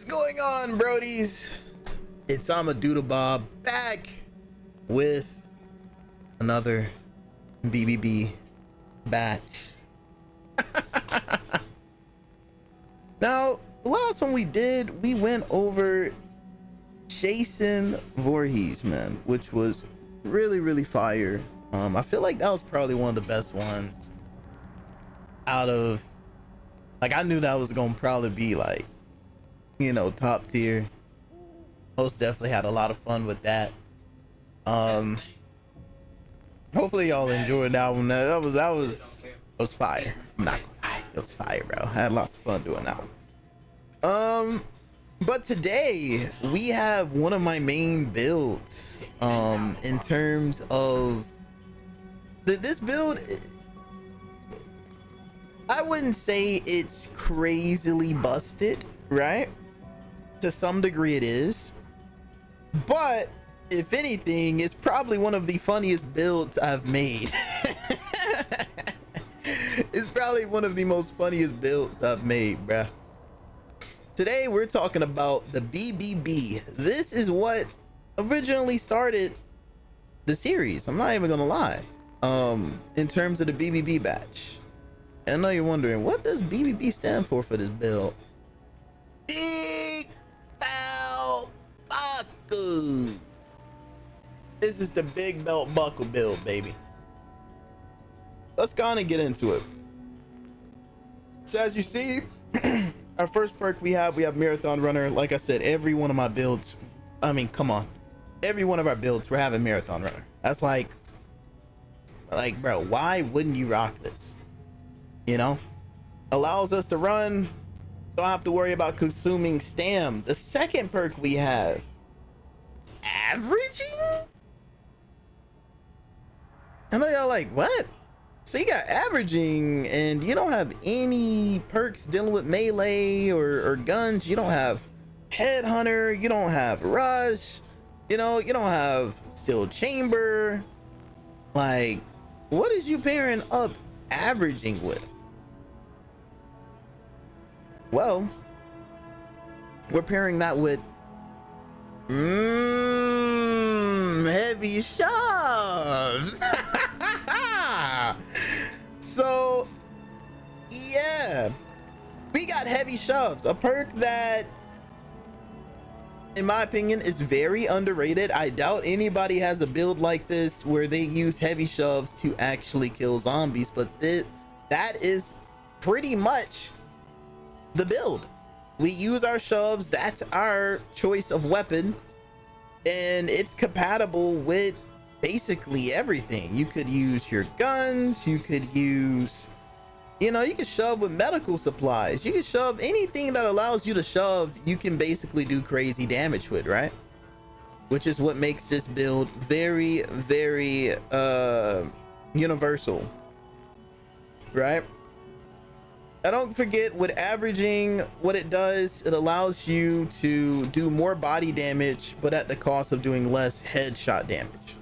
What's going on, Brodies? It's IMADOODLEBOB back with another BBB batch. Now, the last one we did, we went over chasing Voorhees, man, which was really fire. I feel like that was probably one of the best ones out of, like, I knew that was gonna probably be like, you know, top tier. Most definitely had a lot of fun with that. Hopefully y'all enjoyed that one. That was fire. I'm not gonna lie, it was fire, bro. I had lots of fun doing that one. But today we have one of my main builds in terms of this build. I wouldn't say it's crazily busted, right? To some degree it is, but if anything, it's probably one of the funniest builds I've made. It's probably one of the most funniest builds I've made, bruh. Today we're talking about the BBB. This is what originally started the series. I'm not even gonna lie. In terms of the BBB batch. And I know you're wondering, what does BBB stand for this build? Big Belt Buckle. This is the Big Belt Buckle build, baby. Let's kind of get into it. So as you see, our first perk we have Marathon Runner. Like I said, every one of my builds, I mean, come on, every one of our builds we're having Marathon Runner. That's like bro, why wouldn't you rock this? You know, allows us to run, don't have to worry about consuming stam. The second perk we have, averaging. I know y'all like, what? So you got averaging and you don't have any perks dealing with melee or guns. You don't have headhunter, you don't have rush, you know, you don't have steel chamber. Like, what is you pairing up averaging with? Well, we're pairing that with heavy shoves. So yeah, we got heavy shoves, a perk that in my opinion is very underrated. I doubt anybody has a build like this where they use heavy shoves to actually kill zombies, but that is pretty much the build. We use our shoves, that's our choice of weapon, and it's compatible with basically everything. You could use your guns, you could use, you know, you can shove with medical supplies, you can shove anything that allows you to shove. You can basically do crazy damage with, right? Which is what makes this build very universal, right? I don't forget, with averaging, what it does, it allows you to do more body damage but at the cost of doing less headshot damage,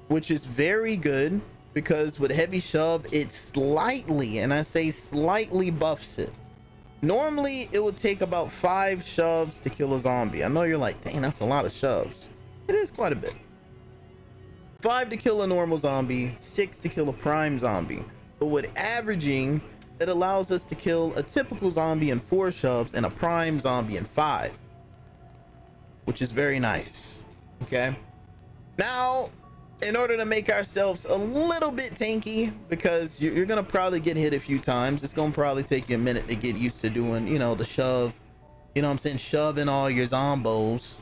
which is very good, because with heavy shove it slightly, and I say slightly, buffs it. Normally it would take about 5 shoves to kill a zombie. I know you're like, dang, that's a lot of shoves. It is quite a bit. 5 to kill a normal zombie, 6 to kill a prime zombie. But with averaging, it allows us to kill a typical zombie in 4 shoves and a prime zombie in 5, which is very nice. Okay, now in order to make ourselves a little bit tanky, because you're gonna probably get hit a few times, it's gonna probably take you a minute to get used to doing, you know, the shove, you know what I'm saying, shoving all your zombos.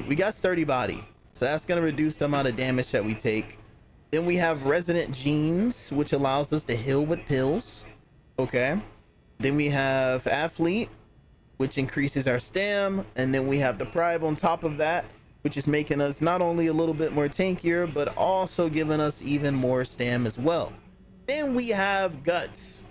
We got sturdy body, so that's gonna reduce the amount of damage that we take. Then we have Resident Genes, which allows us to heal with pills. Okay. Then we have Athlete, which increases our stam. And then we have Deprived on top of that, which is making us not only a little bit more tankier, but also giving us even more stam as well. Then we have Guts,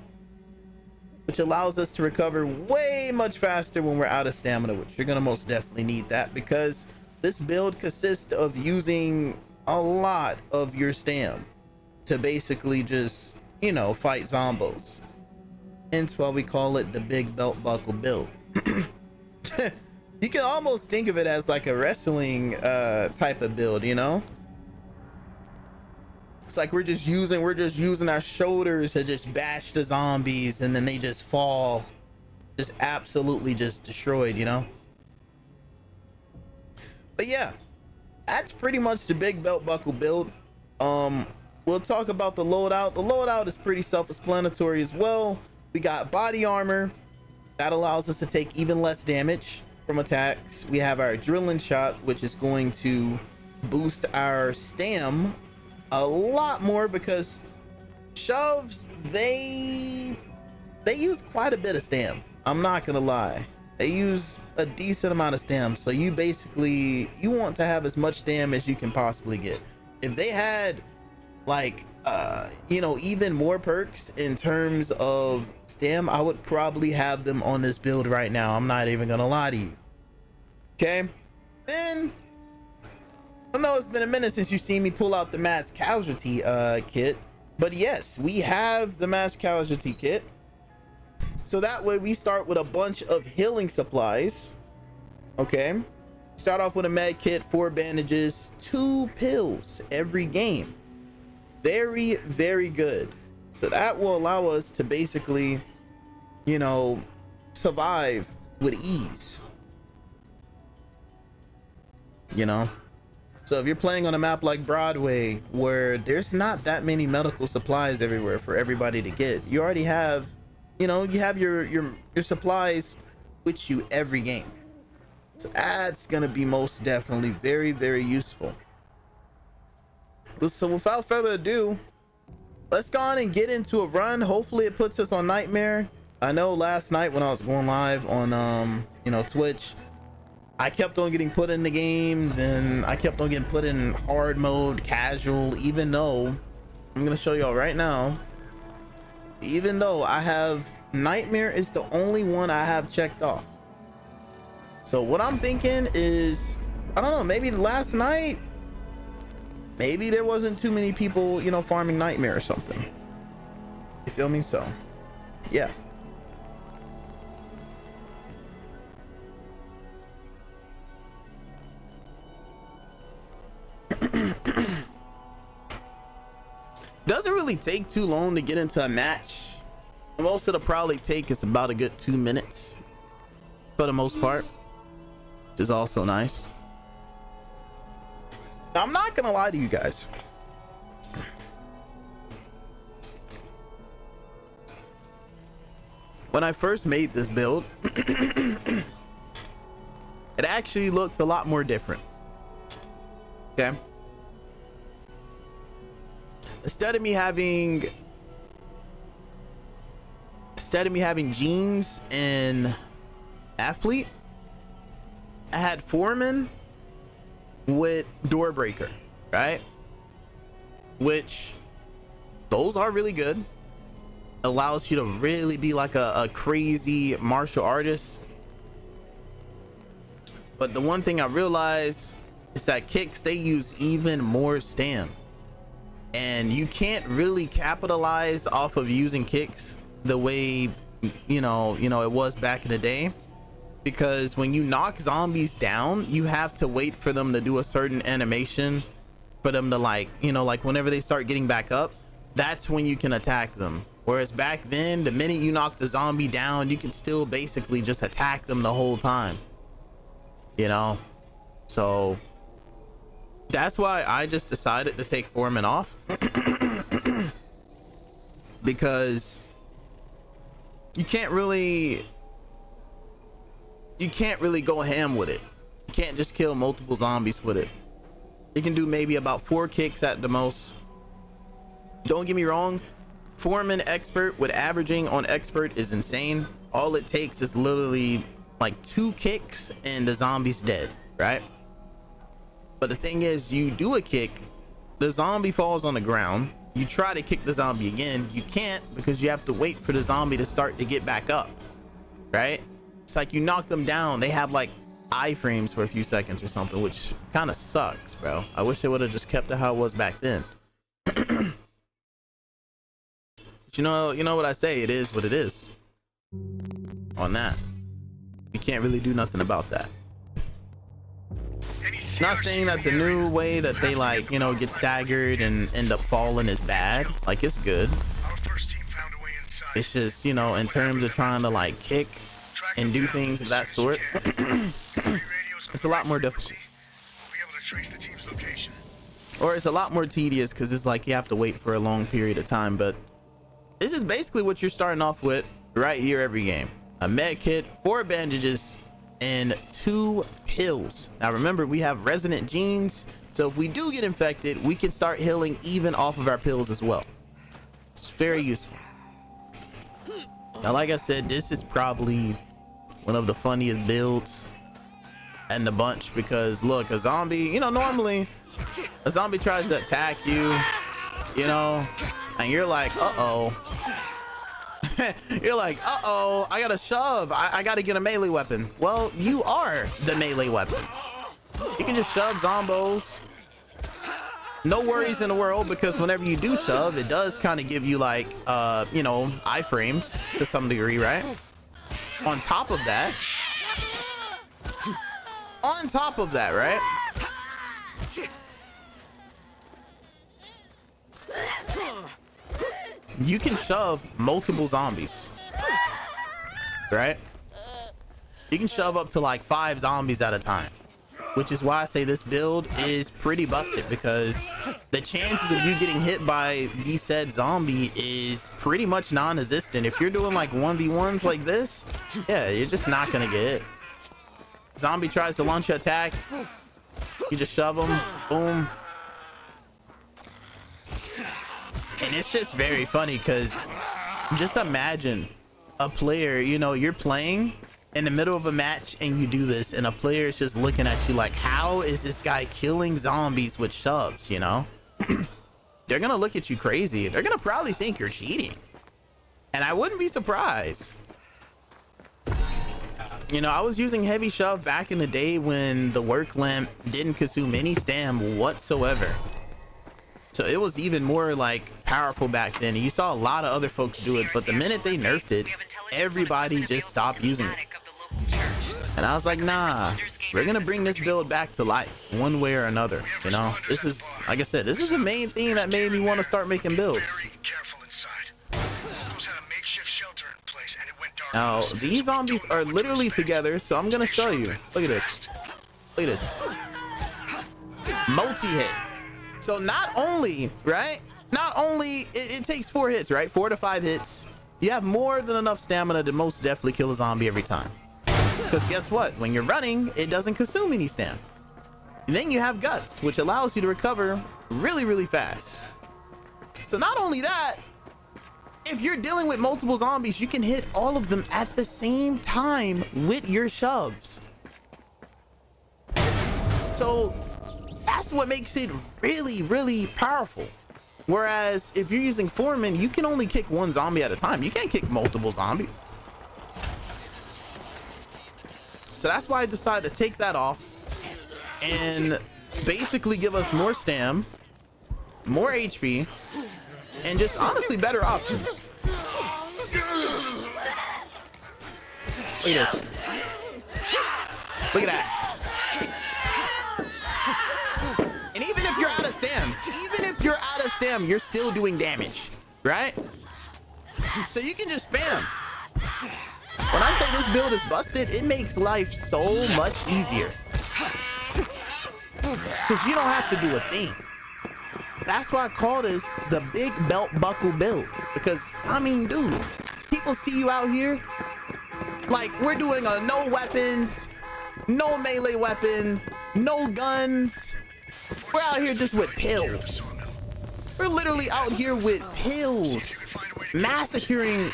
which allows us to recover way much faster when we're out of stamina, which you're going to most definitely need that, because this build consists of using a lot of your stam to basically just, you know, fight zombos. Hence why we call it the Big Belt Buckle build. You can almost think of it as like a wrestling type of build, you know? It's like we're just using our shoulders to just bash the zombies, and then they just fall, just absolutely just destroyed, you know? But yeah, that's pretty much the big belt buckle build. We'll talk about the loadout. The loadout is pretty self-explanatory as well. We got body armor that allows us to take even less damage from attacks. We have our adrenaline shot, which is going to boost our stam a lot more, because shoves, they use quite a bit of stam. I'm not gonna lie, they use a decent amount of stam. So you basically, you want to have as much stam as you can possibly get. If they had like you know, even more perks in terms of stam, I would probably have them on this build right now. I'm not even gonna lie to you. Okay, then I know it's been a minute since you've seen me pull out the mass casualty kit, but yes, we have the mass casualty kit. So that way we start with a bunch of healing supplies. Okay, start off with a med kit, 4 bandages, 2 pills every game. Very, very good. So that will allow us to basically, you know, survive with ease, you know? So if you're playing on a map like Broadway, where there's not that many medical supplies everywhere for everybody to get, you already have, you know, you have your supplies with you every game. So that's gonna be most definitely very, very useful. So without further ado, let's go on and get into a run. Hopefully it puts us on Nightmare. I know last night when I was going live on you know, Twitch, I kept on getting put in the games, and I kept on getting put in hard mode, casual, even though I'm gonna show y'all right now, even though I have Nightmare is the only one I have checked off. So what I'm thinking is, I don't know, maybe last night, maybe there wasn't too many people, you know, farming Nightmare or something. You feel me? So yeah. Doesn't really take too long to get into a match. Most it'll probably take is about a good 2 minutes for the most part, which is also nice. Now, I'm not gonna lie to you guys, when I first made this build, it actually looked a lot more different. Okay, instead of me having jeans and athlete, I had foreman with door breaker, right? Which those are really good. Allows you to really be like a crazy martial artist. But the one thing I realized is that kicks, they use even more stam, and you can't really capitalize off of using kicks the way you know it was back in the day, because when you knock zombies down, you have to wait for them to do a certain animation for them to, like, you know, like whenever they start getting back up, that's when you can attack them. Whereas back then, the minute you knock the zombie down, you can still basically just attack them the whole time, you know? So that's why I just decided to take foreman off because you can't really go ham with it. You can't just kill multiple zombies with it. You can do maybe about 4 kicks at the most. Don't get me wrong, foreman expert with averaging on expert is insane. All it takes is literally like 2 kicks and the zombie's dead, right? But the thing is, you do a kick, the zombie falls on the ground, you try to kick the zombie again, you can't, because you have to wait for the zombie to start to get back up, right? It's like you knock them down, they have like iframes for a few seconds or something, which kind of sucks, bro. I wish they would have just kept it how it was back then. But you know what I say, it is what it is on that. You can't really do nothing about that. Not saying that the new way that they, like, you know, get staggered and end up falling is bad. Like, it's good. It's just, you know, in terms of trying to like kick and do things of that sort, it's a lot more difficult. Or it's a lot more tedious because it's like you have to wait for a long period of time. But this is basically what you're starting off with right here every game. A med kit, 4 bandages, and 2 pills. Now remember, we have resonant genes, so if we do get infected, we can start healing even off of our pills as well. It's very useful. Now, like I said, this is probably one of the funniest builds in the bunch because look, a zombie, you know, normally a zombie tries to attack you, you know, and you're like, uh-oh. You're like, uh-oh, I gotta shove. I gotta get a melee weapon. Well, you are the melee weapon. You can just shove zombos. No worries in the world, because whenever you do shove, it does kind of give you like, you know, iframes to some degree, right? On top of that, right? You can shove multiple zombies, right? You can shove up to like 5 zombies at a time, which is why I say this build is pretty busted, because the chances of you getting hit by the said zombie is pretty much non-existent. If you're doing like 1v1s like this, yeah, you're just not gonna get hit. Zombie tries to launch an attack, you just shove them, boom. And it's just very funny because just imagine a player, you know, you're playing in the middle of a match and you do this, and a player is just looking at you like, how is this guy killing zombies with shoves, you know? They're gonna look at you crazy. They're gonna probably think you're cheating, and I wouldn't be surprised. You know, I was using heavy shove back in the day when the work lamp didn't consume any stam whatsoever, so it was even more like powerful back then. You saw a lot of other folks do it, but the minute they nerfed it, everybody just stopped using it. And I was like, nah, we're gonna bring this build back to life one way or another. You know, this is, like I said, this is the main thing that made me want to start making builds. Now these zombies are literally together, so I'm gonna show you. Look at this. Look at this. Multi-hit. So not only, right, not only it takes 4 hits, right, 4 to 5 hits, you have more than enough stamina to most definitely kill a zombie every time. Because guess what, when you're running, it doesn't consume any stam. And then you have guts, which allows you to recover really, really fast. So not only that, if you're dealing with multiple zombies, you can hit all of them at the same time with your shoves. So that's what makes it really, really powerful. Whereas if you're using Foreman, you can only kick 1 zombie at a time. You can't kick multiple zombies. So that's why I decided to take that off and basically give us more stam, more HP, and just honestly better options. Look at this. Look at that. And even if you're out of stam, you're still doing damage, right? So you can just spam. When I say this build is busted, it makes life so much easier, because you don't have to do a thing. That's why I call this the big belt buckle build, because I mean, dude, people see you out here like we're doing a no weapons, no melee weapon, no guns. We're out here just with pills. We're literally out here with pills, massacring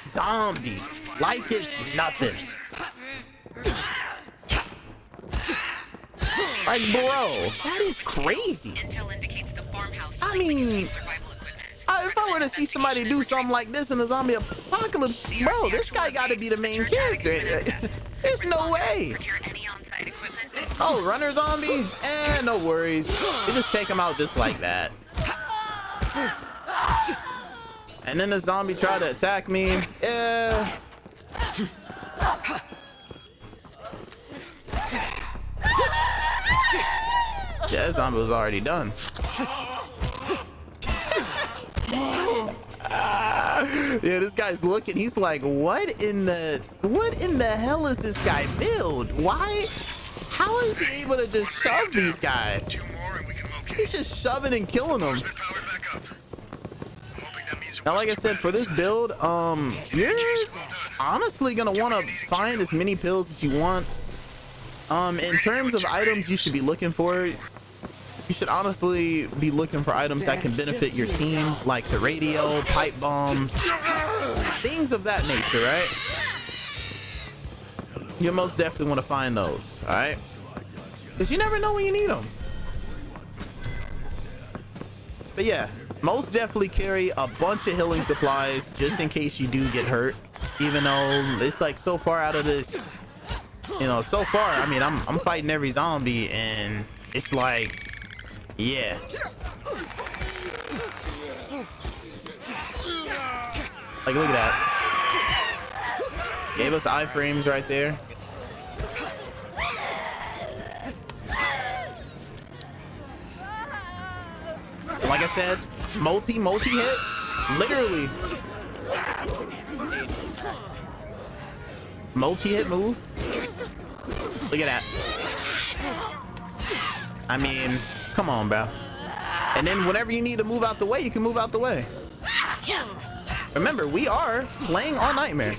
zombies like it's nothing. Like, bro, that is crazy. I mean, if I were to see somebody do something like this in a zombie apocalypse, bro, this guy got to be the main character. There's no way. Oh, runner zombie? No worries. You just take him out just like that. And then the zombie tried to attack me. Yeah. That zombie was already done. Yeah, this guy's looking. He's like, what in the hell is this guy build? Why? How is he able to just shove these guys? He's just shoving and killing them. Now, like I said, for this build, you're honestly gonna want to find as many pills as you want. In terms of items you should be looking for, you should honestly be looking for items that can benefit your team, like the radio, pipe bombs, things of that nature, right? You most definitely want to find those, all right? Because you never know when you need them. But yeah, most definitely carry a bunch of healing supplies just in case you do get hurt. Even though it's like so far out of this, you know, so far, I mean, I'm fighting every zombie and it's like, yeah. Like, look at that. Gave us iframes right there. Like I said, multi hit, literally. Multi-hit move. Look at that. I mean, come on, bro. And then whenever you need to move out the way, you can move out the way. Remember, we are playing on Nightmare.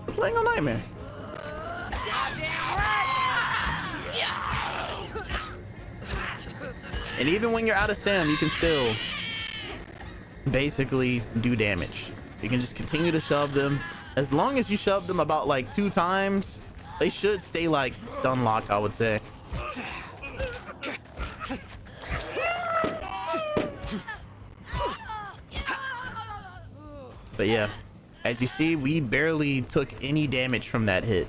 We're playing on Nightmare. And even when you're out of stam, you can still basically do damage. You can just continue to shove them. As long as you shove them about like 2 times, they should stay like stun locked, I would say. But yeah, as you see, we barely took any damage from that hit.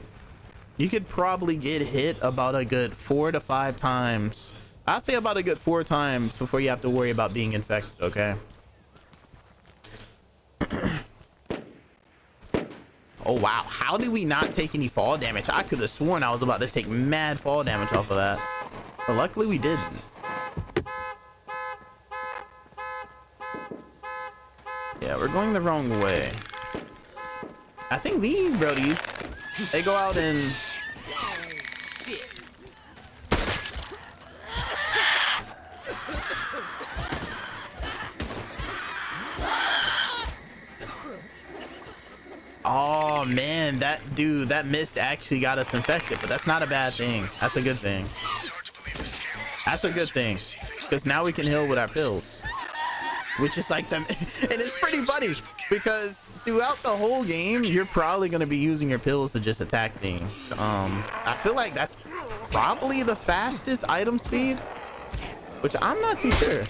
You could probably get hit about a good 4 to 5 times. I'd say about a good 4 times before you have to worry about being infected, okay? Oh wow, how did we not take any fall damage? I could have sworn I was about to take mad fall damage off of that, but luckily we didn't. Yeah, we're going the wrong way. I think these brodies, they go out and oh man, that mist actually got us infected, but that's not a bad thing. That's a good thing. That's a good thing, because now we can heal with our pills, which is like them. And it's pretty funny because throughout the whole game you're probably going to be using your pills to just attack things. I feel like that's probably the fastest item speed, which I'm not too sure.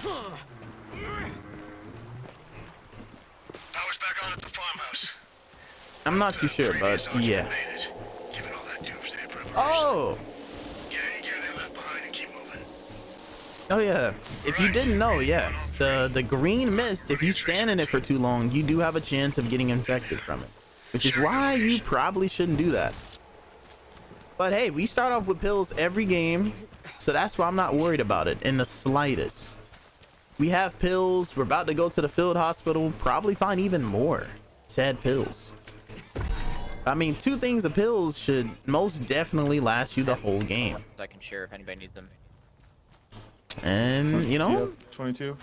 Power's back on at the farmhouse. I'm not too sure, but yeah. Oh! Oh yeah. If you didn't know, yeah. The green mist, if you stand in it for too long, you do have a chance of getting infected from it. Which is why you probably shouldn't do that. But hey, we start off with pills every game, so that's why I'm not worried about it in the slightest. We have pills. We're about to go to the field hospital, probably find even more sad pills. I mean, 2 things of pills should most definitely last you the whole game. I can share if anybody needs them. And you know, 22.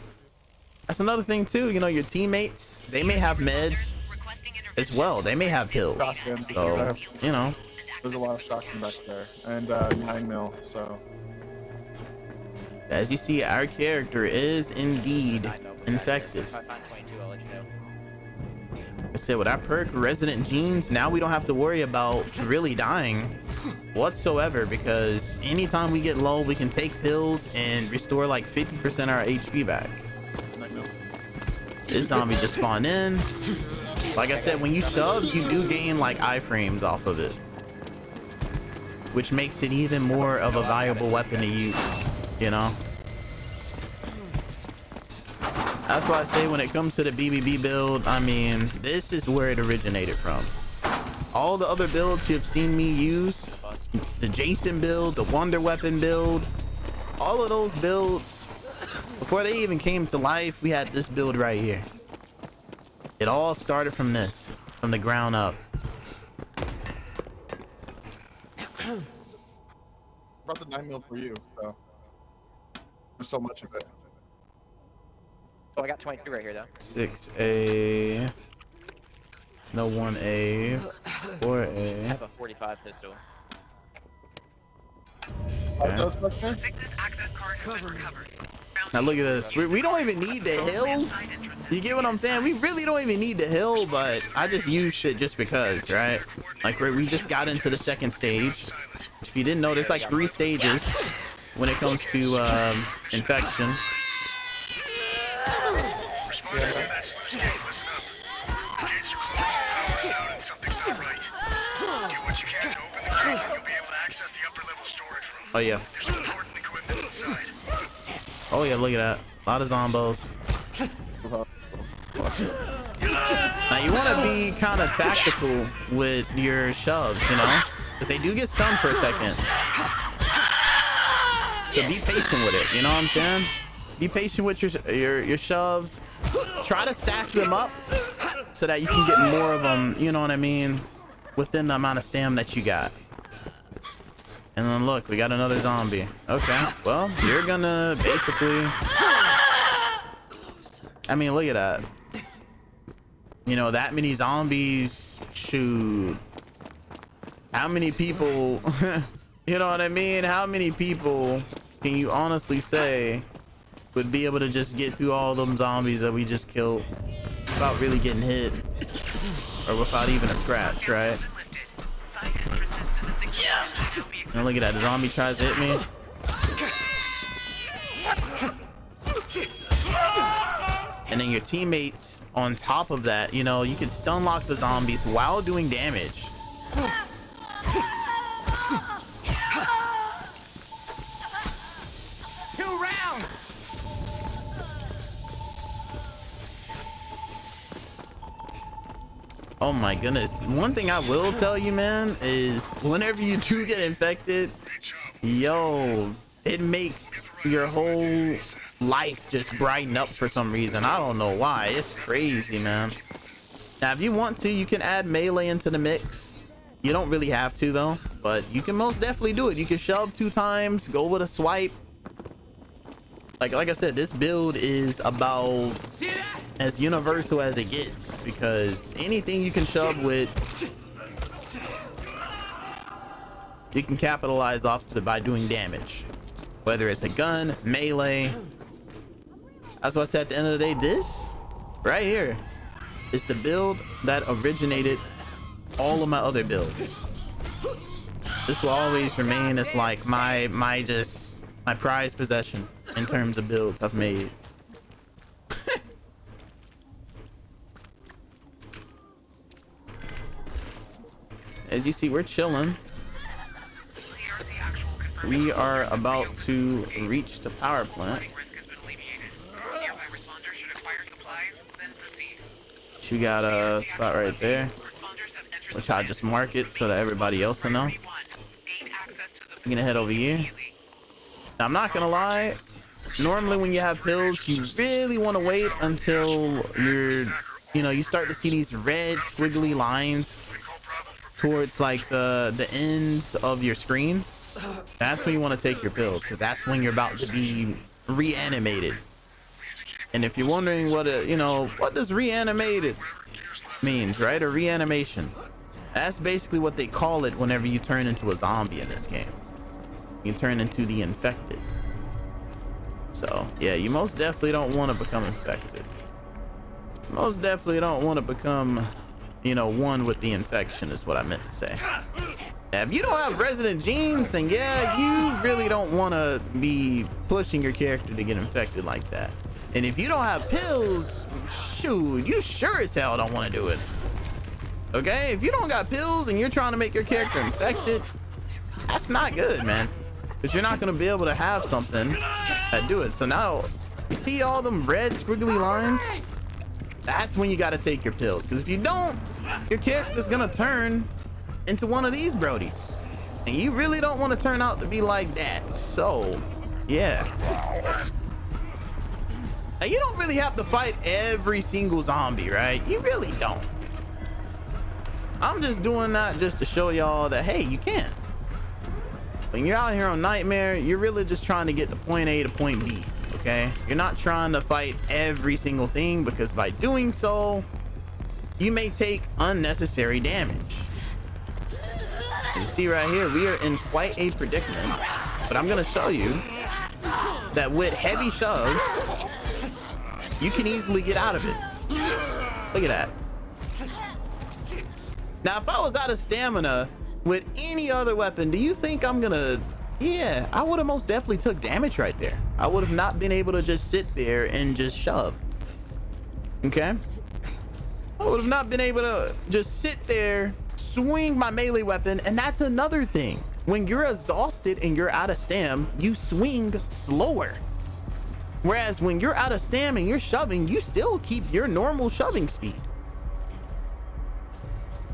That's another thing too. You know, your teammates, they may have meds as well. They may have pills. So, you know, there's a lot of shotgun back there, and 9 mil. So, as you see, our character is indeed infected. If I find 22, I'll let you know. I said, with our perk Resident Genes, now we don't have to worry about really dying whatsoever, because anytime we get low, we can take pills and restore like 50% our HP back. This zombie just spawned in. Like I said, when you shove, you do gain like iframes off of it, which makes it even more of a valuable weapon to use, you know? That's why I say when it comes to the BBB build, I mean, this is where it originated from. All the other builds you've seen me use, the Jason build, the Wonder Weapon build, all of those builds, before they even came to life, we had this build right here. It all started from this, from the ground up. Brought the 9mm for you, so there's so much of it. Oh, I got 22 right here though. 6A. It's no 1A. I 4A. have a 45 pistol. Okay. Now look at this. We don't even need the hill. You get what I'm saying? We really don't even need the hill, but I just used it just because, right? Like we just got into the second stage. If you didn't know, there's like 3 stages when it comes to infection. Oh yeah. Oh yeah, look at that. A lot of zombos. Now you want to be kind of tactical with your shoves, you know, because they do get stunned for a second. So be patient with it, you know what I'm saying? Be patient with your shoves. Try to stack them up so that you can get more of them, you know what I mean, within the amount of stam that you got. And then look, we got another zombie. Okay, well, you're gonna basically, I mean, look at that. You know, that many zombies, shoot. How many people, you know what I mean? How many people can you honestly say would be able to just get through all them zombies that we just killed without really getting hit or without even a scratch, right? And look at that, the zombie tries to hit me. And then your teammates on top of that, you know, you can stun lock the zombies while doing damage. 2 rounds. Oh my goodness. One thing I will tell you, man, is whenever you do get infected, yo, it makes your whole life just brighten up for some reason. I don't know why. It's crazy, man. Now, if you want to, you can add melee into the mix. You don't really have to, though, but you can most definitely do it. You can shove 2 times, go with a swipe. Like I said, this build is about as universal as it gets, because anything you can shove with, you can capitalize off of it by doing damage, whether it's a gun, melee. That's why I said at the end of the day, this right here is the build that originated all of my other builds. This will always remain as like my prized possession in terms of builds I've made. As you see, we're chilling. We are about to reach the power plant. You got a spot right there, which I'll just mark it so that everybody else will know. I'm gonna head over here. Now, I'm not gonna lie, normally when you have pills, you really want to wait until you start to see these red squiggly lines towards like the ends of your screen. That's when you want to take your pills, because that's when you're about to be reanimated. And if you're wondering what does reanimated means, right? Or reanimation, that's basically what they call it whenever you turn into a zombie in this game. You turn into the infected. So yeah, you most definitely don't want to become infected. Most definitely don't want to become, one with the infection, is what I meant to say. Now, if you don't have resident genes, then yeah, you really don't want to be pushing your character to get infected like that. And if you don't have pills, shoot, you sure as hell don't want to do it. Okay, if you don't got pills and you're trying to make your character infected, that's not good, man, because you're not going to be able to have something that do it. So now you see all them red squiggly lines, that's when you got to take your pills, because if you don't, your character's going to turn into one of these brodies. And you really don't want to turn out to be like that. So, yeah. Now, you don't really have to fight every single zombie, right? You really don't. I'm just doing that just to show y'all that, hey, you can. When you're out here on Nightmare, you're really just trying to get to point A to point B, okay? You're not trying to fight every single thing, because by doing so, you may take unnecessary damage. You see right here, we are in quite a predicament, but I'm gonna show you that with heavy shoves, you can easily get out of it. Look at that. Now, if I was out of stamina with any other weapon, do you think I'm gonna... Yeah, I would have most definitely took damage right there. I would have not been able to just sit there and just shove. Okay? I would have not been able to just sit there, swing my melee weapon, and that's another thing. When you're exhausted and you're out of stam, you swing slower. Whereas when you're out of stam and you're shoving, you still keep your normal shoving speed.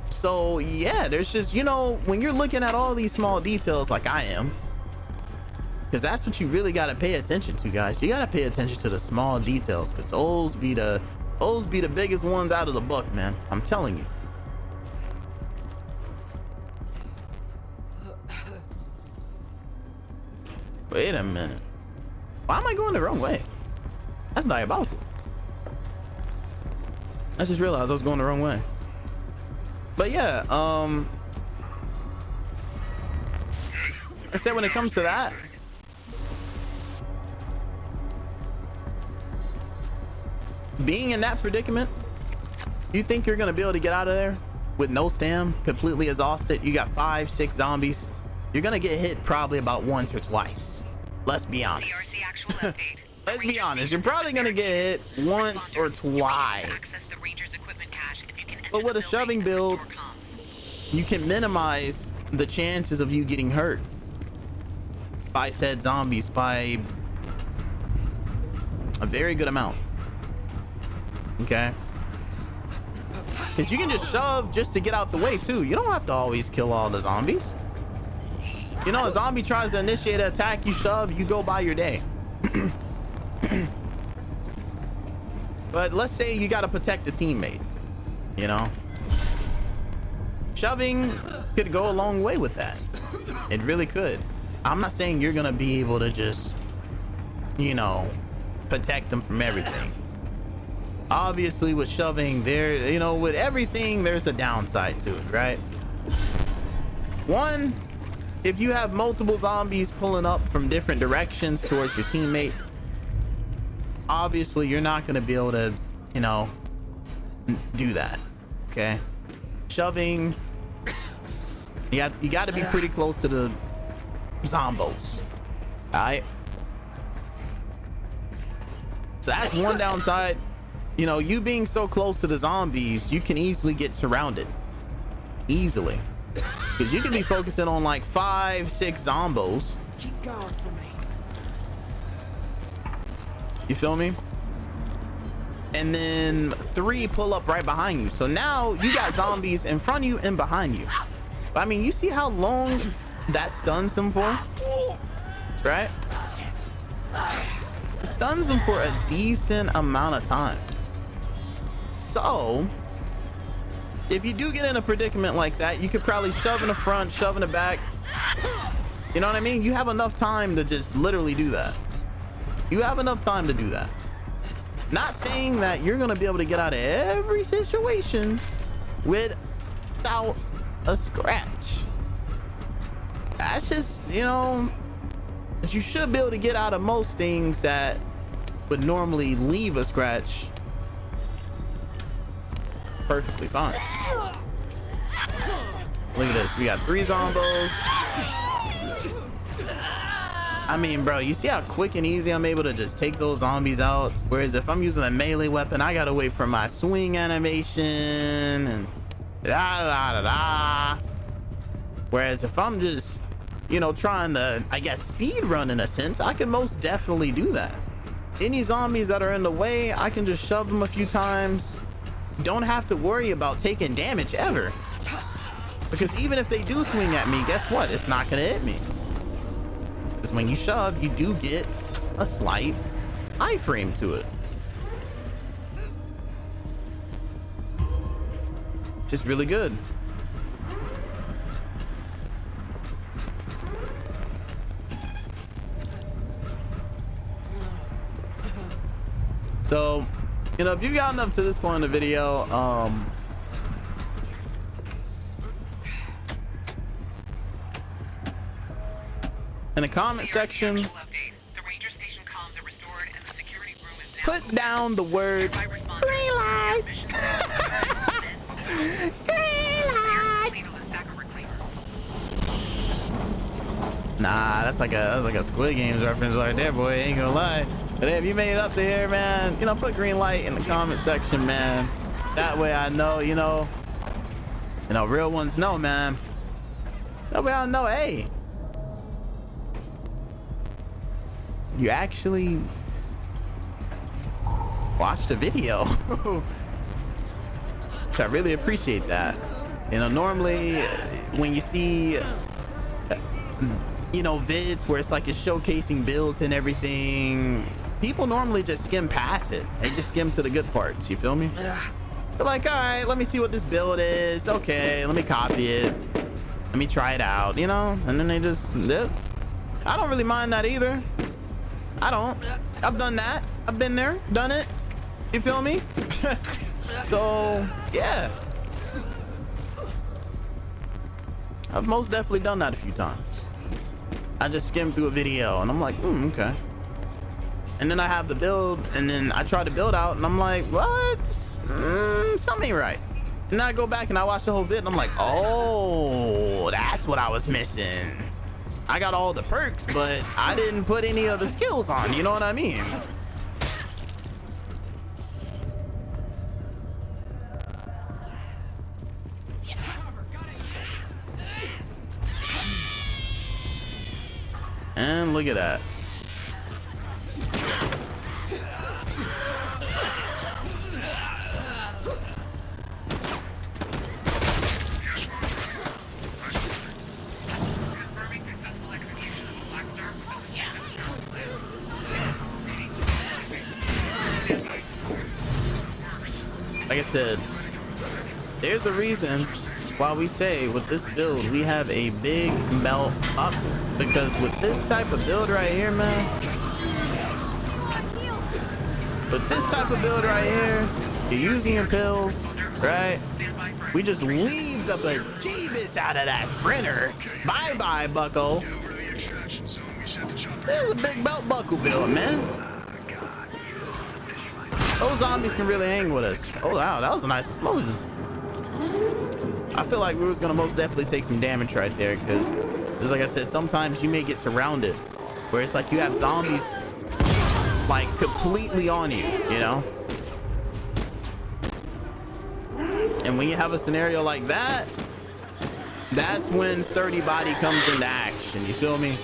So yeah, there's just, you know, when you're looking at all these small details like I am, because that's what you really got to pay attention to, guys. You got to pay attention to the small details, because those be the biggest ones out of the book, man. I'm telling you. Wait a minute. Why am I going the wrong way? That's diabolical. I just realized I was going the wrong way. But yeah, I said when it comes to that, being in that predicament, you think you're gonna be able to get out of there with no stam, completely exhausted? You got 5-6 zombies. You're gonna get hit probably about once or twice. Let's be honest. Let's be honest. You're probably gonna get hit once or twice. But with a shoving build, you can minimize the chances of you getting hurt by said zombies by a very good amount. Okay? Because you can just shove just to get out the way too. You don't have to always kill all the zombies. You know, a zombie tries to initiate an attack, you shove, you go by your day. But let's say you got to protect a teammate, you know? Shoving could go a long way with that. It really could. I'm not saying you're going to be able to just, you know, protect them from everything. Obviously, with shoving, there, you know, with everything, there's a downside to it, right? One, if you have multiple zombies pulling up from different directions towards your teammate, obviously you're not going to be able to, you know, do that. Okay? Shoving, you got to be pretty close to the zombos. All right? So that's one downside. You know, you being so close to the zombies, you can easily get surrounded. Easily. Because you can be focusing on like 5-6 zombos. Keep going for me. You feel me? And then 3 pull up right behind you. So now you got zombies in front of you and behind you. I mean, you see how long that stuns them for? Right? It stuns them for a decent amount of time. So if you do get in a predicament like that, you could probably shove in the front, shove in the back. You know what I mean? You have enough time to just literally do that. You have enough time to do that. Not saying that you're going to be able to get out of every situation without a scratch. That's just, you know, but you should be able to get out of most things that would normally leave a scratch perfectly fine. Look at this. We got 3 zombos. I mean, bro, you see how quick and easy I'm able to just take those zombies out? Whereas if I'm using a melee weapon, I gotta wait for my swing animation and da. Whereas if I'm just, you know, trying to, I guess, speed run in a sense, I can most definitely do that. Any zombies that are in the way, I can just shove them a few times. Don't have to worry about taking damage ever. Because even if they do swing at me, guess what? It's not gonna hit me. Because when you shove, you do get a slight iframe to it. Just really good. So, you know, if you've gotten up to this point in the video, in the comment section, put down the word green light. Green light. Nah, that's like a Squid Games reference right there, boy. Ain't gonna lie. But if you made it up to here, man, you know, put green light in the comment section, man. That way I know, you know, real ones know, man. That way I know, hey, you actually watched a video. Which I really appreciate that. You know, normally when you see, you know, vids where it's like it's showcasing builds and everything, people normally just skim past it. They just skim to the good parts, you feel me? They're like, all right, let me see what this build is. Okay, let me copy it. Let me try it out, you know? And then they just, I don't really mind that either. I don't. I've done that. I've been there, done it. You feel me? So, yeah. I've most definitely done that a few times. I just skimmed through a video and I'm like, okay. And then I have the build and then I try to build out and I'm like, what? Something ain't right. And then I go back and I watch the whole vid and I'm like, oh, that's what I was missing. I got all the perks, but I didn't put any of the skills on. You know what I mean? And look at that. Like I said, there's a reason why we say with this build we have a big belt up, because with this type of build right here, man, with this type of build right here, you're using your pills, right? We just weaved up a Jeebus out of that sprinter. Bye bye, bucko. There's a big belt buckle build, man. Those zombies can really hang with us. Oh wow, that was a nice explosion. I feel like we was gonna most definitely take some damage right there, because like I said, sometimes you may get surrounded where it's like you have zombies like completely on you, you know? And when you have a scenario like that, that's when Sturdy Body comes into action, you feel me?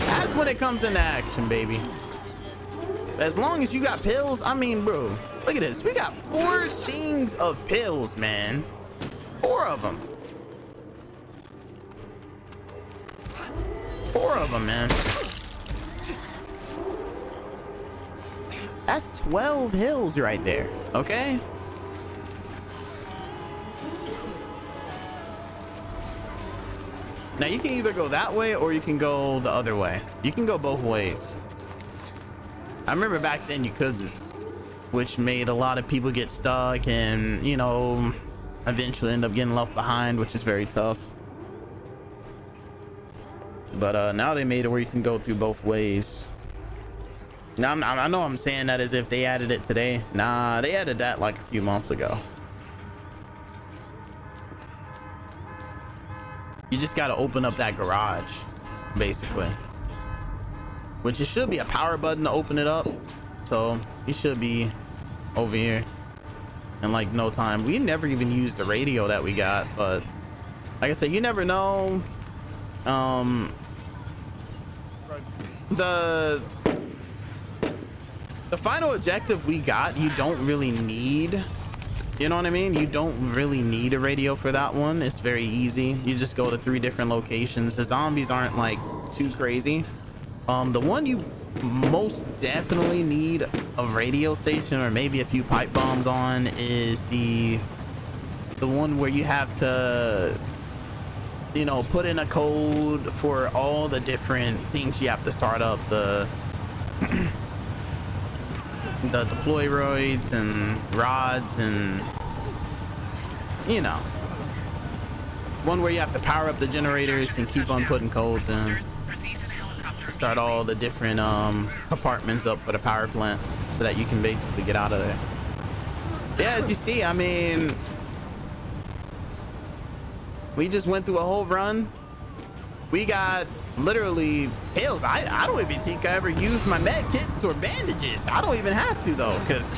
That's when it comes into action, baby. As long as you got pills, I mean, bro, look at this. We got 4 things of pills, man. 4 of them. 4 of them, man. That's 12 hills right there, okay? Now you can either go that way or you can go the other way. You can go both ways. I remember back then you couldn't, which made a lot of people get stuck and, you know, eventually end up getting left behind, which is very tough. But now they made it where you can go through both ways. Now I know I'm saying that as if they added it today. Nah, they added that like a few months ago. You just got to open up that garage, basically. Which it should be a power button to open it up. So you should be over here in like no time. We never even used the radio that we got, but like I said, you never know. The final objective we got, you don't really need You know what I mean? You don't really need a radio for that one. It's very easy. You just go to 3 different locations. The zombies aren't like too crazy. The one you most definitely need a radio station or maybe a few pipe bombs on is the one where you have to, you know, put in a code for all the different things you have to start up, the the deployroids and rods, and you know, one where you have to power up the generators and keep on putting codes in, start all the different compartments up for the power plant so that you can basically get out of there. Yeah, as you see, I mean, we just went through a whole run. We got literally pills. I don't even think I ever used my med kits or bandages. I don't even have to though, because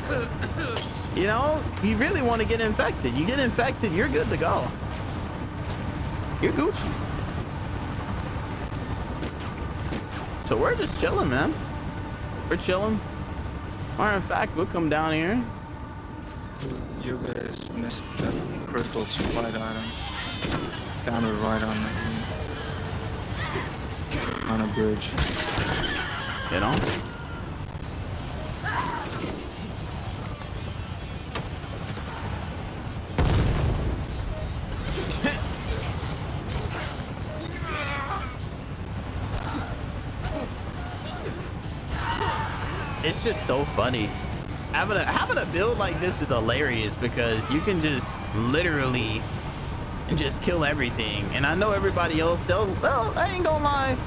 you know, you really want to get infected. You get infected, you're good to go. You're Gucci. So we're just chilling, man. We're chilling. Or in fact, we'll come down here. You guys missed the critical supply item. Found it right on a bridge. You know? It's just so funny. Having a build like this is hilarious because you can just literally just kill everything. And I know everybody else, I ain't gonna lie,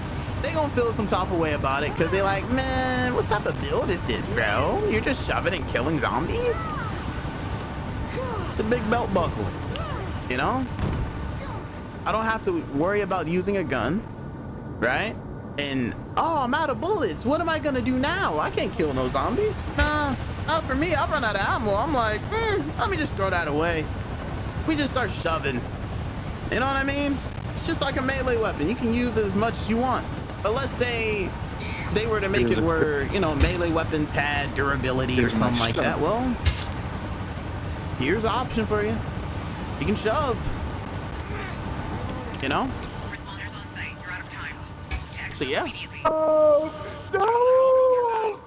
they gonna feel some type of way about it because they're like, man, what type of build is this, bro? You're just shoving and killing zombies? It's a big belt buckle, you know? I don't have to worry about using a gun, right? And oh, I'm out of bullets. What am I gonna do now? I can't kill no zombies. Nah, not for me. I run out of ammo. I'm like, let me just throw that away. We just start shoving. You know what I mean? It's just like a melee weapon. You can use it as much as you want. But let's say they were to make it where, you know, melee weapons had durability or something like that. Well, here's an option for you. You can shove. You know? Responders on site. You're out of time. So yeah. Oh, no!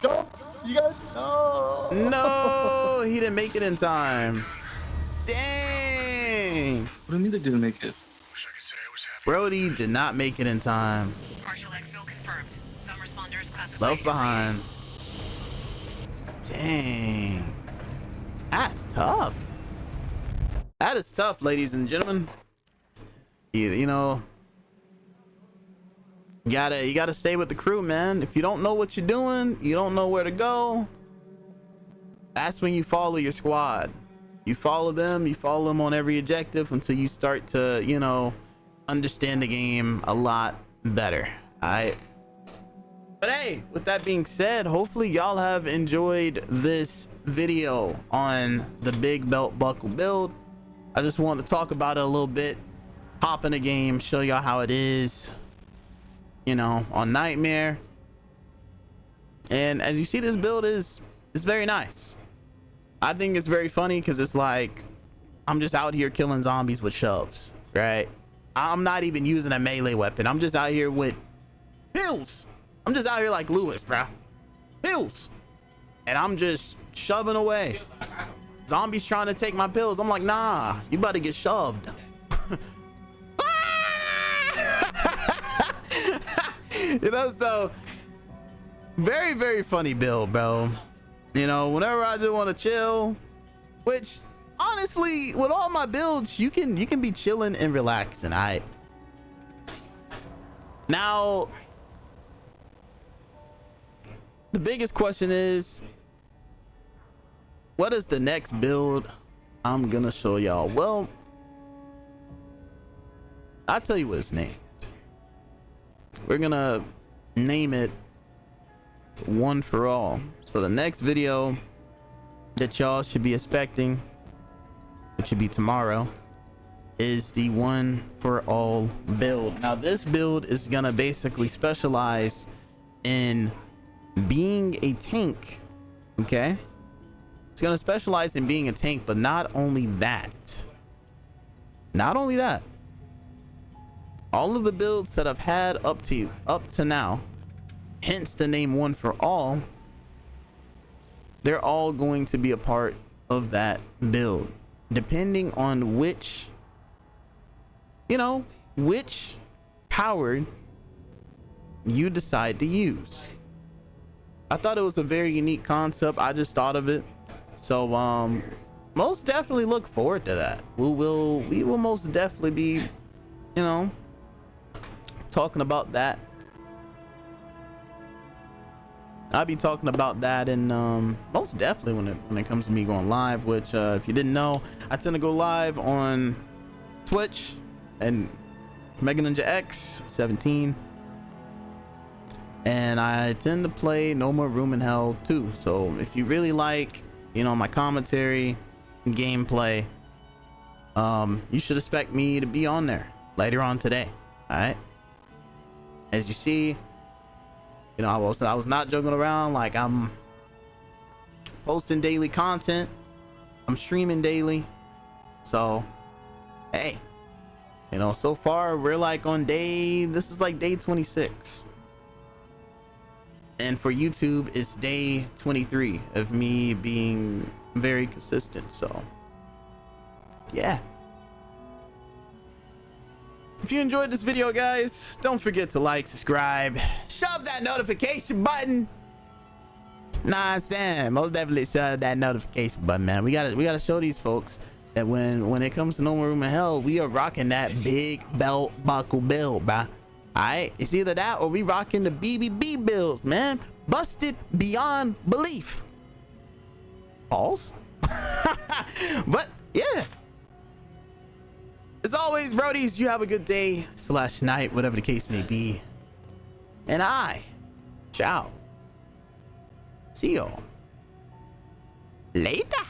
Don't, you guys, no! No, he didn't make it in time. Dang. What do you mean they didn't make it? Wish I could say I was happy. Brody did not make it in time. Partial exfil confirmed. Some responders classified. Left behind. Dang. That's tough. That is tough, ladies and gentlemen. You know, you gotta stay with the crew, man. If you don't know what you're doing, you don't know where to go, that's when you follow your squad. You follow them on every objective until you start to, you know, understand the game a lot better. Alright. But hey, with that being said, hopefully y'all have enjoyed this video on the big belt buckle build. I just want to talk about it a little bit, hop in the game, show y'all how it is, you know, on Nightmare. And as you see, this build is very nice. I think it's very funny because it's like I'm just out here killing zombies with shoves, right? I'm not even using a melee weapon. I'm just out here with pills. I'm just out here like Lewis, bro. Pills. And I'm just shoving away. Zombies trying to take my pills. I'm like, nah, you about to get shoved. You know, so very, very funny build, bro. You know, whenever I just want to chill, which honestly, with all my builds, you can be chilling and relaxing. Alright. Now, the biggest question is, what is the next build I'm gonna show y'all? Well, I'll tell you what it's named. We're gonna name it One for All. So the next video that y'all should be expecting, which should be tomorrow, is the One for All build. Now this build is gonna basically specialize in being a tank, okay? It's going to specialize in being a tank, but not only that. Not only that. All of the builds that I've had up to now, hence the name One for All, they're all going to be a part of that build, depending on which, you know, which powered you decide to use. I thought it was a very unique concept. I just thought of it. So most definitely look forward to that. We will most definitely be, you know, talking about that. I'll be talking about that, and most definitely when it comes to me going live, which if you didn't know, I tend to go live on Twitch and Mega Ninja X 17, and I tend to play No More Room in Hell too. So if you really like, you know, my commentary and gameplay, you should expect me to be on there later on today. All right, as you see, you know, I was not joking around. Like, I'm posting daily content, I'm streaming daily. So hey, you know, so far we're like on this is like day 26, and for YouTube it's day 23 of me being very consistent. So yeah, if you enjoyed this video, guys, don't forget to like, subscribe, shove that notification button. Nah, I'm saying, most definitely shove that notification button, man. We gotta show these folks that when it comes to No More Room in Hell, we are rocking that big belt buckle build, bruh. Alright, it's either that or we rocking the BBB builds, man. Busted beyond belief. Pause. But yeah, as always, brodies, you have a good day / night, whatever the case may be, and ciao, see y'all later.